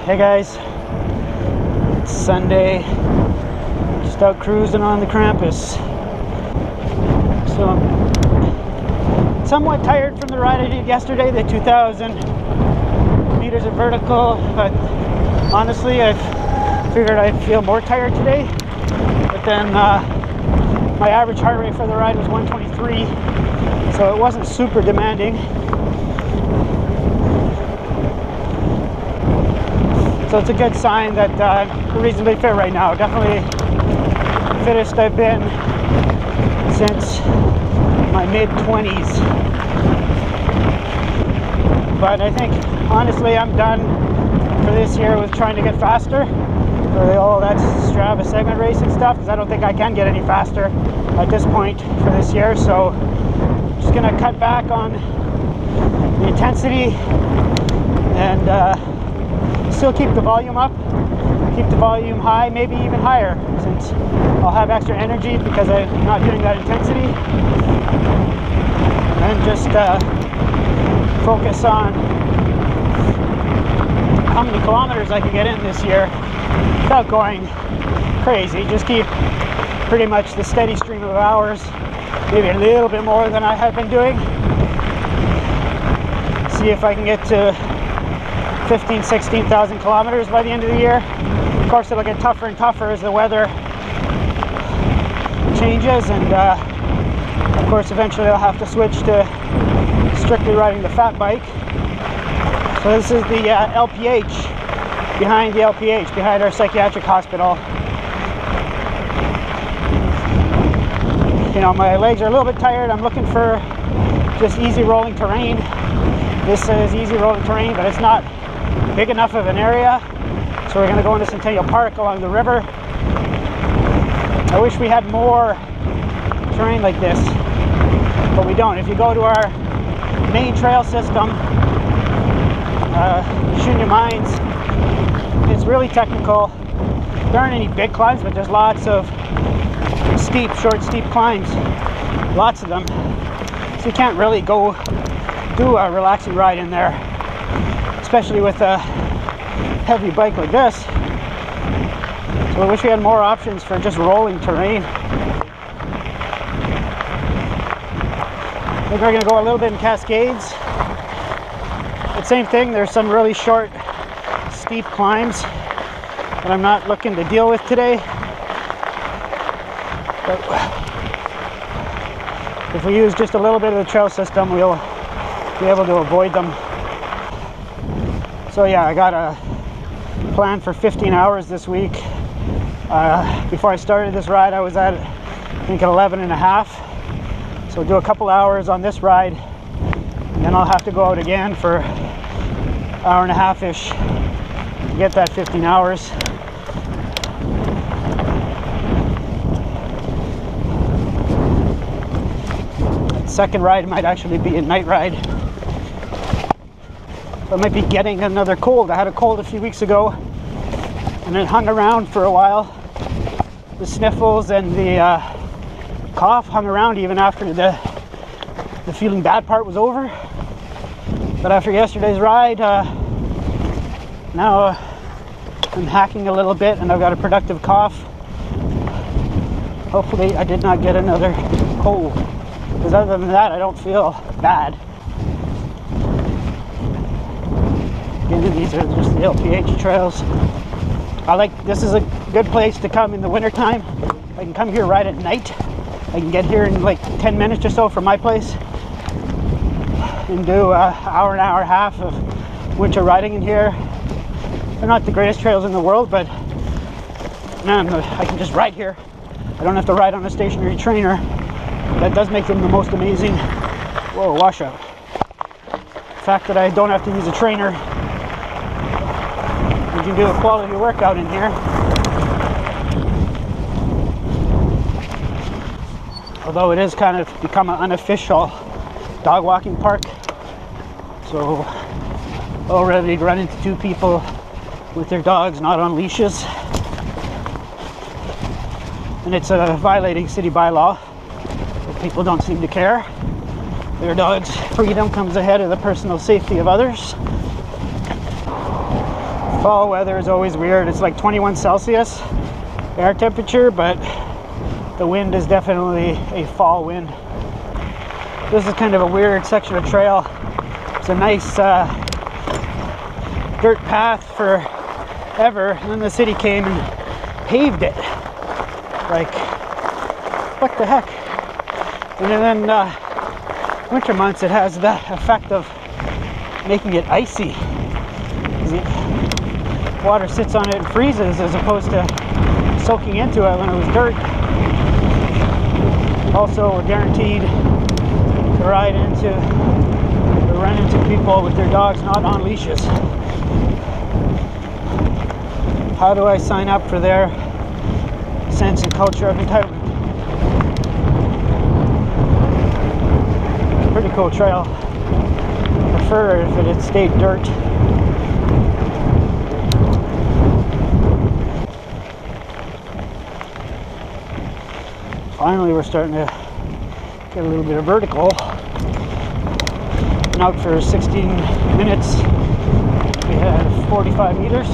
Hey guys, it's Sunday, just out cruising on the Krampus. So I'm somewhat tired from the ride I did yesterday, the 2,000 meters of vertical, but honestly I figured I'd feel more tired today. But then my average heart rate for the ride was 123, so it wasn't super demanding. So it's a good sign that I'm reasonably fit right now. Definitely the fittest I've been since my mid-20s. But I think, honestly, I'm done for this year with trying to get faster. For all that Strava segment racing stuff, because I don't think I can get any faster at this point for this year. So I'm just gonna cut back on the intensity and still keep the volume up, keep the volume high, maybe even higher, since I'll have extra energy because I'm not doing that intensity. And just focus on how many kilometers I can get in this year without going crazy. Just keep pretty much the steady stream of hours, maybe a little bit more than I have been doing. See if I can get to 15,000, 16,000 kilometers by the end of the year. Of course, it'll get tougher and tougher as the weather changes, and of course, eventually I'll have to switch to strictly riding the fat bike. So this is the LPH, behind the LPH, behind our psychiatric hospital. You know, my legs are a little bit tired. I'm looking for just easy rolling terrain. This is easy rolling terrain, but it's not big enough of an area, so we're going to go into Centennial Park along the river. I wish we had more terrain like this, but we don't. If you go to our main trail system, Shunya Mines, it's really technical. There aren't any big climbs, but there's lots of steep, short, steep climbs, lots of them. So you can't really go do a relaxing ride in there, especially with a heavy bike like this. So I wish we had more options for just rolling terrain. I think we're going to go a little bit in Cascades. But same thing, there's some really short, steep climbs that I'm not looking to deal with today. But if we use just a little bit of the trail system, we'll be able to avoid them. So yeah, I got a plan for 15 hours this week. Before I started this ride, I was at, I think, 11 and a half. So do a couple hours on this ride, and then I'll have to go out again for an hour and a half-ish to get that 15 hours. The second ride might actually be a night ride. I might be getting another cold. I had a cold a few weeks ago, and it hung around for a while. The sniffles and the cough hung around even after the feeling bad part was over. But after yesterday's ride, now I'm hacking a little bit and I've got a productive cough. Hopefully I did not get another cold, because other than that I don't feel bad. Again, these are just the LPH trails. This is a good place to come in the winter time. I can come here right at night. I can get here in like 10 minutes or so from my place and do an hour and a half of winter riding in here. They're not the greatest trails in the world, but man, I can just ride here. I don't have to ride on a stationary trainer. That does make them the most amazing. Whoa, washout. The fact that I don't have to use a trainer, you can do a quality workout in here. Although it is kind of become an unofficial dog walking park. So already run into two people with their dogs not on leashes. And it's violating city bylaw. But people don't seem to care. Their dog's freedom comes ahead of the personal safety of others. Fall weather is always weird. It's like 21 Celsius air temperature, but the wind is definitely a fall wind. This is kind of a weird section of trail. It's a nice dirt path forever, and then the city came and paved it. Like, what the heck? And then winter months, it has the effect of making it icy. The water sits on it and freezes as opposed to soaking into it when it was dirt. Also, we're guaranteed to run into people with their dogs not on leashes. How do I sign up for their sense and culture of entitlement? Pretty cool trail. I prefer if it had stayed dirt. Finally, we're starting to get a little bit of vertical. Been out for 16 minutes. We had 45 meters.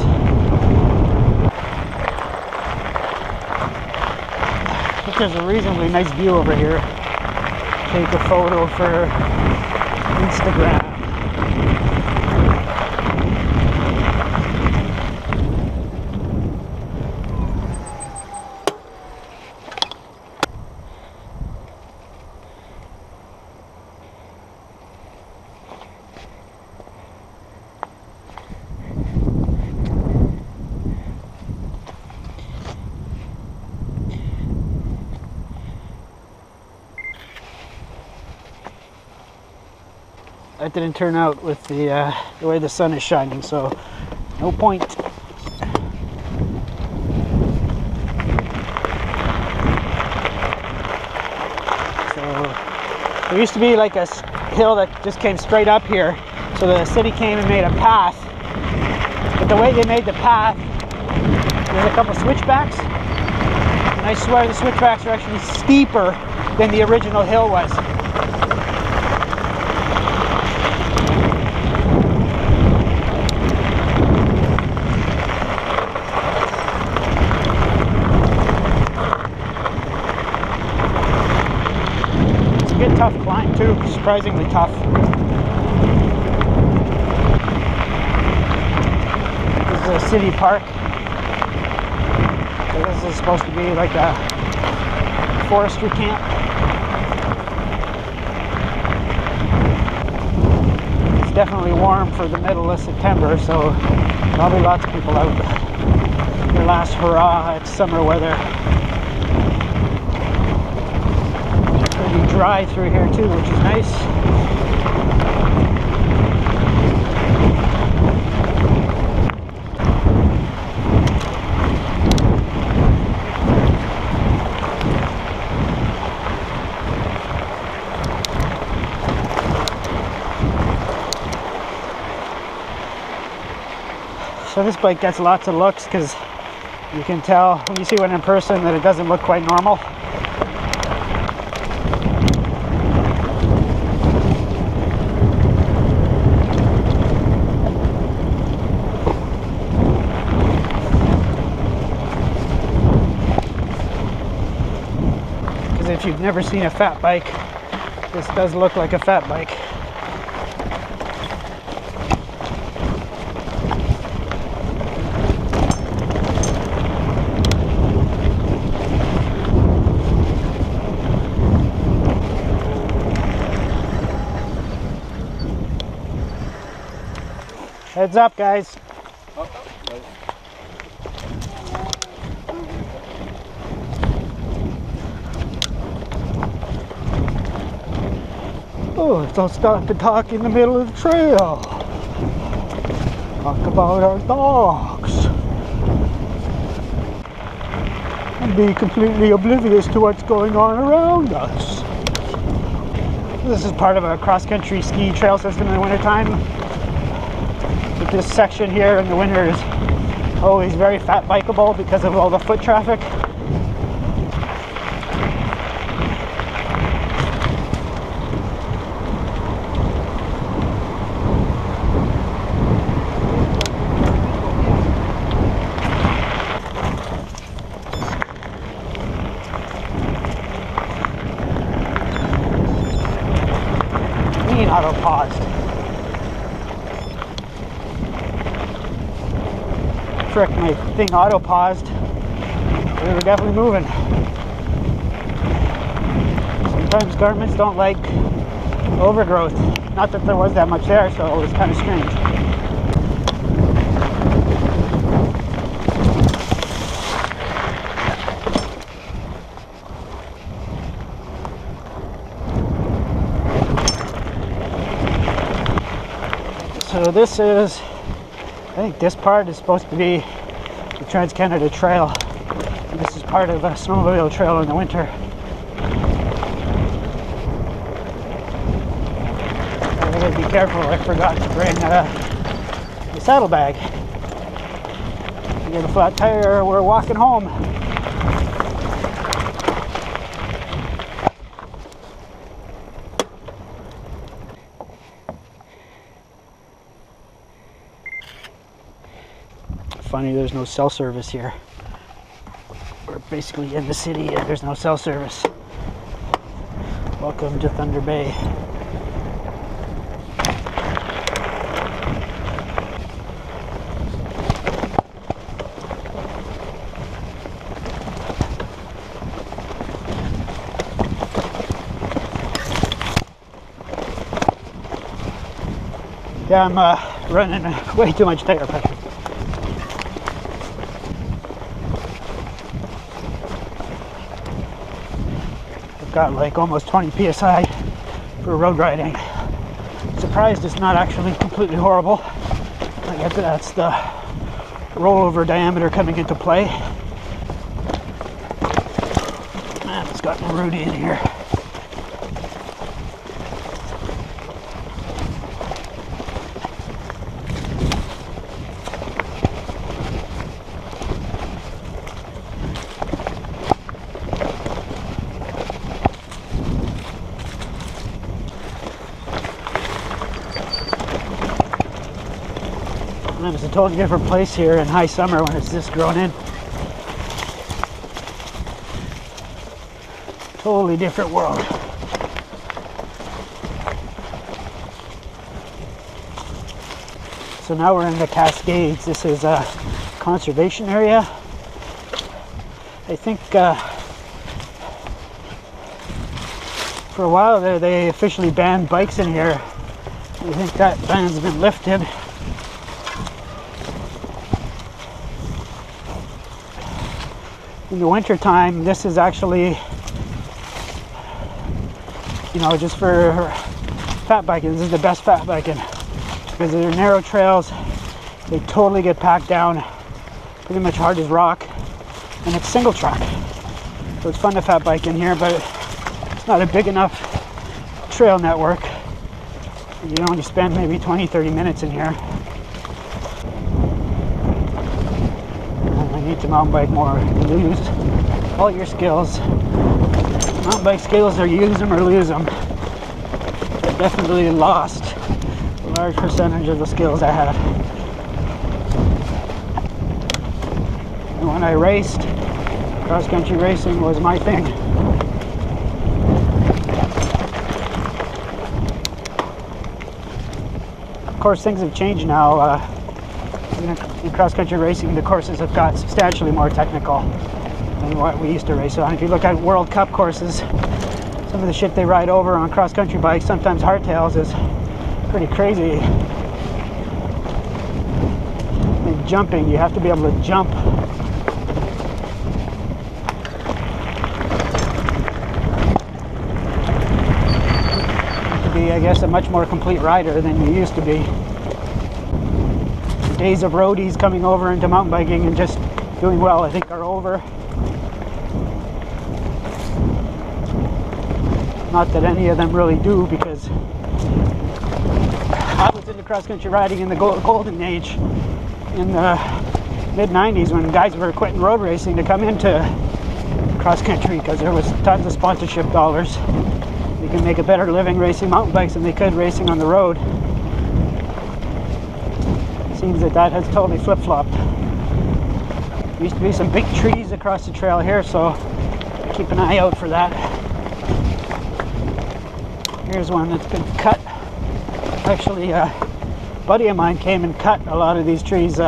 I think there's a reasonably nice view over here. Take a photo for Instagram. That didn't turn out with the way the sun is shining, so no point. So there used to be like a hill that just came straight up here, so the city came and made a path. But the way they made the path, there's a couple switchbacks, and I swear the switchbacks are actually steeper than the original hill was. Tough climb too, surprisingly tough. This is a city park. So this is supposed to be like a forestry camp. It's definitely warm for the middle of September, so probably lots of people out. Their last hurrah at summer weather. Dry through here too, which is nice. So this bike gets lots of looks because you can tell when you see one in person that it doesn't look quite normal. If you've never seen a fat bike, this does look like a fat bike. Heads up, guys. Oh, don't stop to talk in the middle of the trail. Talk about our dogs. And be completely oblivious to what's going on around us. This is part of a cross-country ski trail system in the wintertime. But this section here in the winter is always very fat bikeable because of all the foot traffic. frick, my thing auto paused. We were definitely moving. Sometimes garments don't like overgrowth. Not that there was that much there, so it was kind of strange. So this is, I think this part is supposed to be the Trans-Canada Trail. And this is part of a snowmobile trail in the winter. I gotta be careful, I forgot to bring the saddlebag. We get a flat tire, we're walking home. Funny, there's no cell service here. We're basically in the city and there's no cell service. Welcome to Thunder Bay. Yeah, I'm running way too much tire pressure. Got like almost 20 psi for road riding. Surprised it's not actually completely horrible. I guess that's the rollover diameter coming into play. Man, it's gotten rooty in here. It's a totally different place here in high summer when it's this grown in. Totally different world. So now we're in the Cascades. This is a conservation area. I think for a while there they officially banned bikes in here. I think that ban's been lifted. In the winter time, this is actually, you know, just for fat biking. This is the best fat biking because they're narrow trails. They totally get packed down, pretty much hard as rock, and it's single track. So it's fun to fat bike in here, but it's not a big enough trail network. You only spend maybe 20-30 minutes in here. Need to mountain bike more. Lose all your skills. Mountain bike skills are use them or lose them. I definitely lost a large percentage of the skills I had. And when I raced, cross-country racing was my thing. Of course, things have changed now. In cross-country racing, the courses have got substantially more technical than what we used to race on. If you look at World Cup courses, some of the shit they ride over on cross-country bikes, sometimes hardtails, is pretty crazy. And jumping, you have to be able to jump. You have to be, I guess, a much more complete rider than you used to be. Days of roadies coming over into mountain biking and just doing well, I think, are over. Not that any of them really do, because I was into cross-country riding in the golden age in the mid-90s when guys were quitting road racing to come into cross-country because there was tons of sponsorship dollars. You can make a better living racing mountain bikes than they could racing on the road. Seems that has totally flip-flopped. There used to be some big trees across the trail here, so keep an eye out for that. Here's one that's been cut. Actually, a buddy of mine came and cut a lot of these trees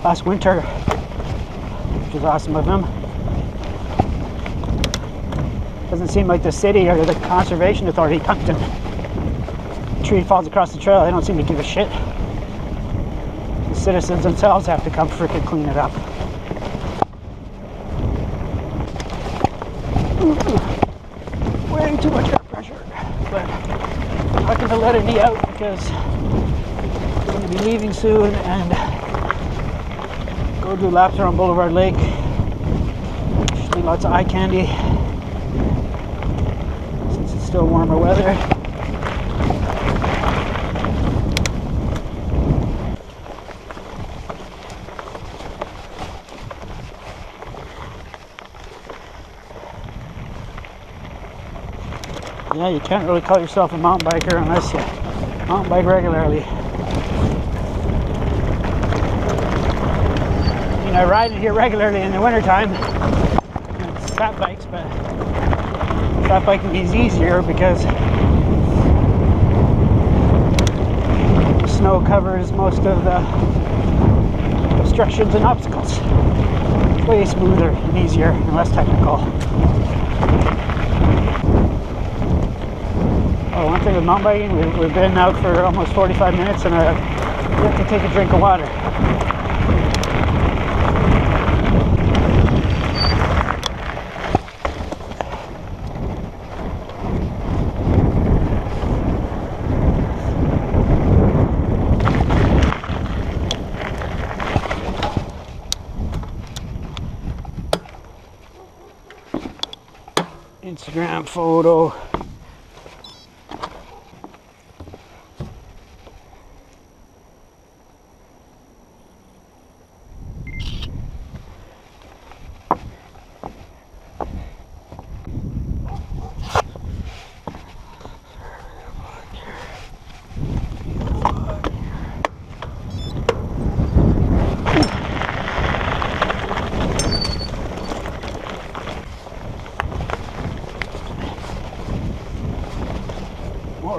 last winter, which was awesome of him. Doesn't seem like the city or the conservation authority comes and a tree falls across the trail. They don't seem to give a shit. The citizens themselves have to come freaking clean it up. Way too much air pressure, but I'm not going to let any out because I'm going to be leaving soon and go do laps around Boulevard Lake. Should be lots of eye candy since it's still warmer weather. Yeah, you can't really call yourself a mountain biker unless you mountain bike regularly. I mean, I ride it here regularly in the wintertime. It's fat bikes, but fat biking is easier because the snow covers most of the obstructions and obstacles. It's way smoother and easier and less technical. Oh, one thing with mountain biking, we've been out for almost 45 minutes and I have to take a drink of water. Instagram photo.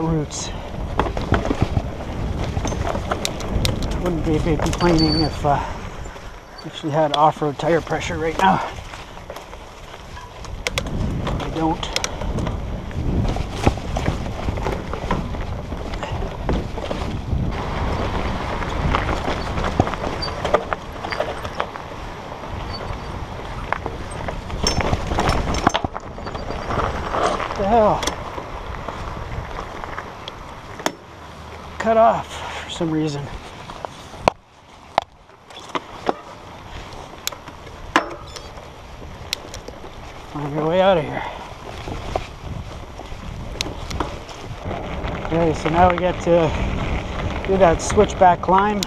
Roots. Wouldn't be complaining if actually had off-road tire pressure right now. I don't. What the hell? Cut off for some reason. Find your way out of here. Okay, so now we get to do that switchback climb.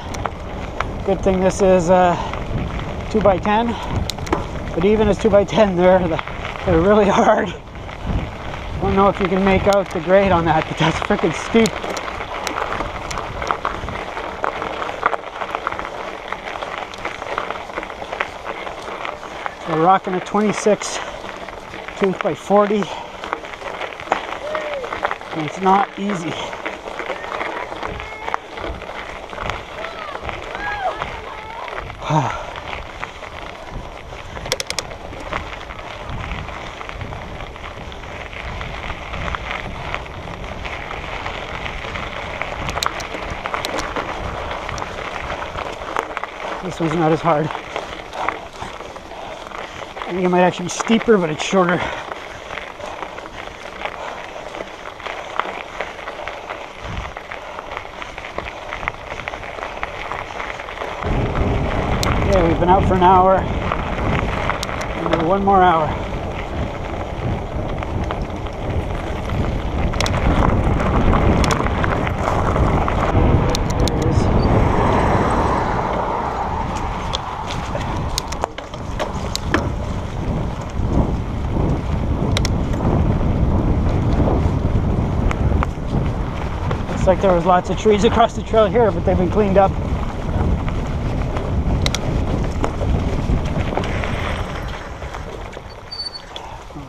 Good thing this is 2x10, but even as 2x10, they're really hard. I don't know if you can make out the grade on that, but that's freaking steep. We're rocking a 26 2x40, and it's not easy. This one's not as hard. I think it might actually be steeper, but it's shorter. Okay, we've been out for an hour. Another one more hour. Looks like there was lots of trees across the trail here, but they've been cleaned up.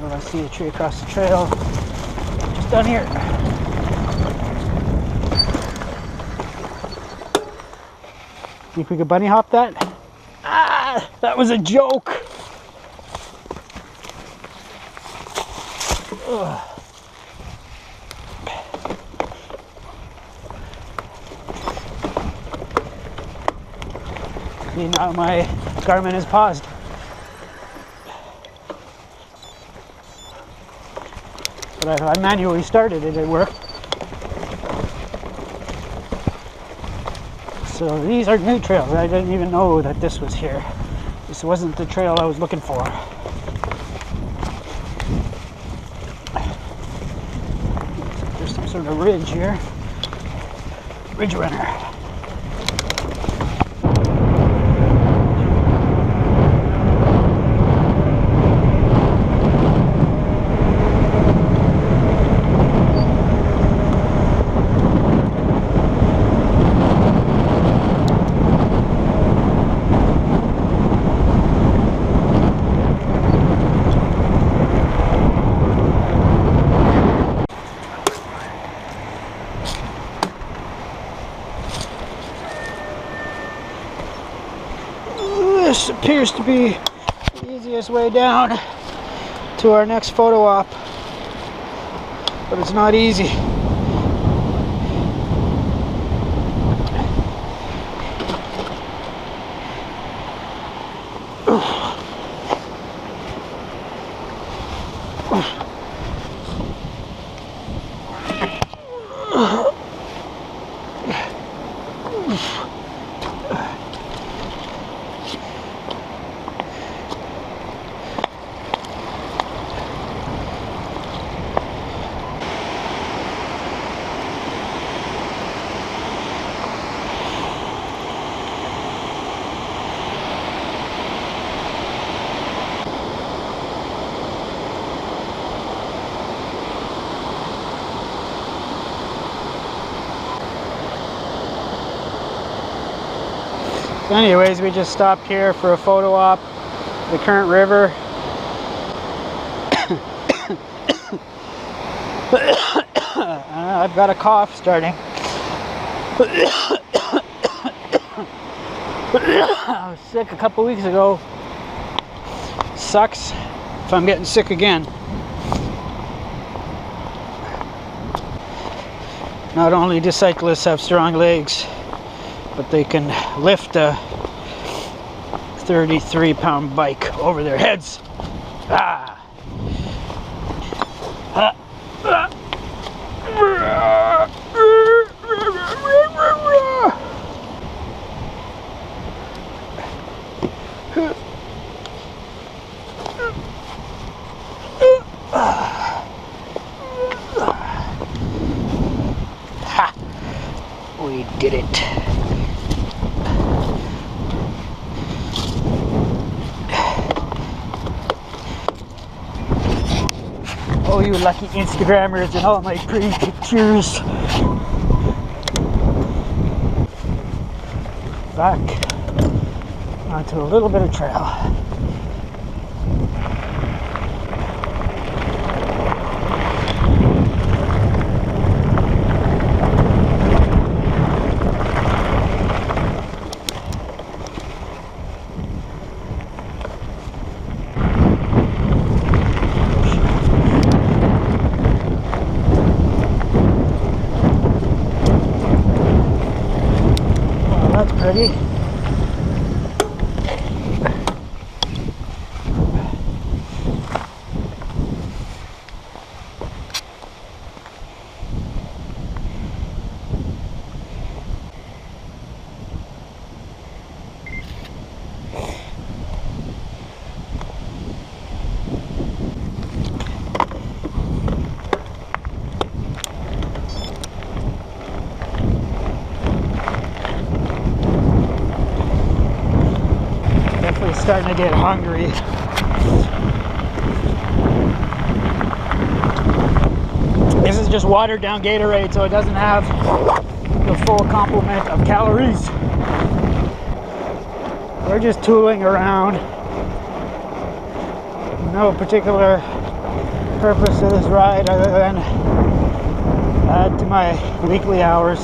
I see a tree across the trail, just down here. Think we could bunny hop that? Ah, that was a joke. Ugh. See, now my Garmin is paused. But I manually started it, it worked. So these are new trails. I didn't even know that this was here. This wasn't the trail I was looking for. There's some sort of ridge here. Ridge runner. This appears to be the easiest way down to our next photo op, but it's not easy. Anyways, we just stopped here for a photo op, the current river. I've got a cough starting. I was sick a couple weeks ago. Sucks if I'm getting sick again. Not only do cyclists have strong legs, but they can lift a 33-pound bike over their heads. Ah. Ha! We did it. Oh, you lucky Instagrammers and all my pretty pictures. Back onto a little bit of trail. Ready? Starting to get hungry. This is just watered down Gatorade, so it doesn't have the full complement of calories. We're just tooling around. No particular purpose to this ride other than add to my weekly hours.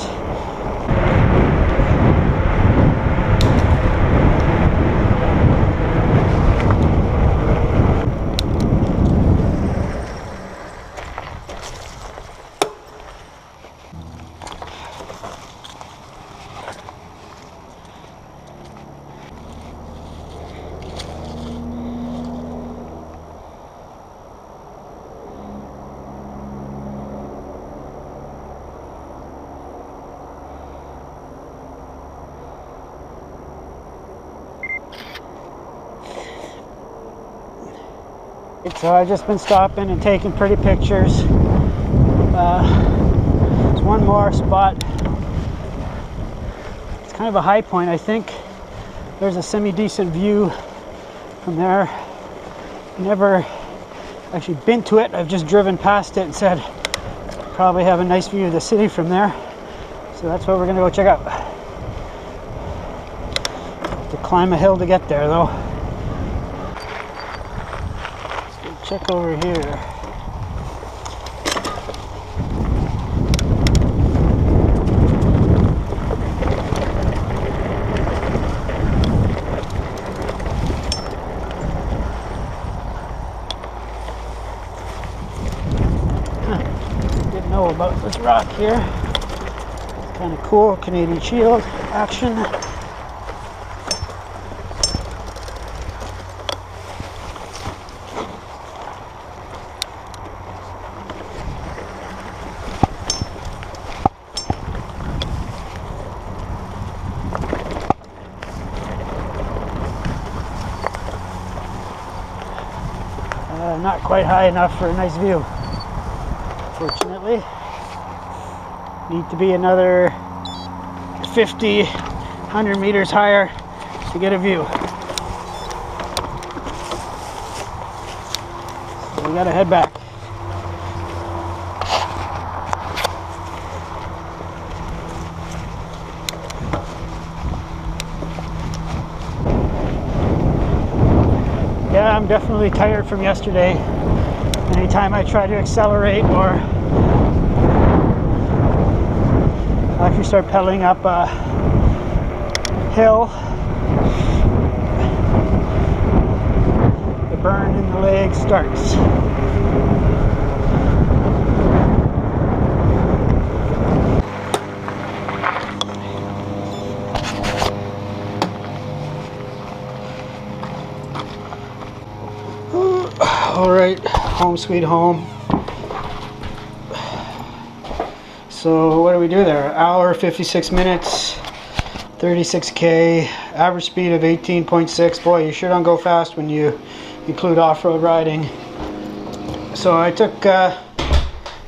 So I've just been stopping and taking pretty pictures. There's one more spot. It's kind of a high point, I think. There's a semi-decent view from there. Never actually been to it. I've just driven past it and said probably have a nice view of the city from there. So that's what we're gonna go check out. To climb a hill to get there though. Let's go check over here. Know about this rock here. It's kind of cool. Canadian Shield action. Not quite high enough for a nice view. Fortunately, need to be another 50, 100 meters higher to get a view. So we gotta head back. Yeah, I'm definitely tired from yesterday. Anytime I try to accelerate or actually start pedaling up a hill, the burn in the leg starts. All right, home sweet home. So what do we do there? Hour, 56 minutes, 36K, average speed of 18.6. Boy, you sure don't go fast when you include off-road riding. So I took a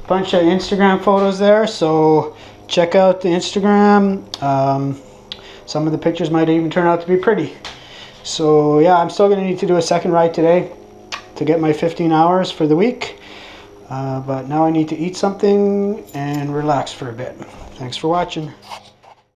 bunch of Instagram photos there, so check out the Instagram. Some of the pictures might even turn out to be pretty. So yeah, I'm still gonna need to do a second ride today to get my 15 hours for the week. But now I need to eat something and relax for a bit. Thanks for watching.